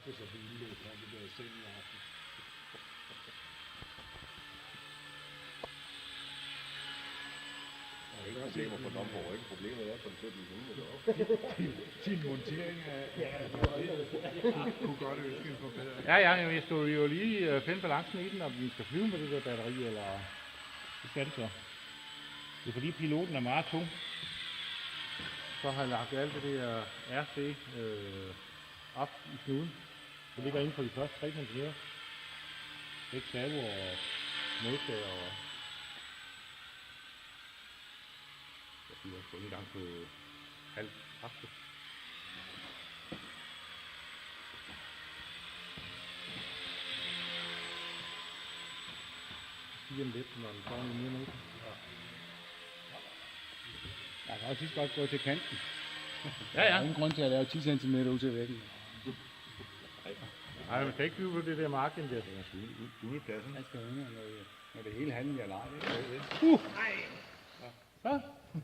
Det er så billigt, at det der seng i aften. Der er ikke problemer på Domborg, ikke? Problemet er på den 17. juni deroppe. Din montering af kunne godt ønske en forbedring. Ja, jeg stod jo lige finde balancen i den, om den skal flyve med det der batteri, eller det skal det så. Det er fordi piloten er meget tung. Så har jeg lagt alt det der RC op i snuden. Det ligger inden for de første 3 cm. Ikke servo og modtager og... Jeg skal også gå en gang på halv aften. Stiger den lidt, når den får en mere motor. Jeg kan også lige så godt gå til kanten. Ja. Der er ingen grund til at lave 10 cm ud til væggen. Nej, man kan ikke flyve på det der marken der. Det er ude i pladsen. Jeg skal høre, når det hele handler i leje. Nej. Så?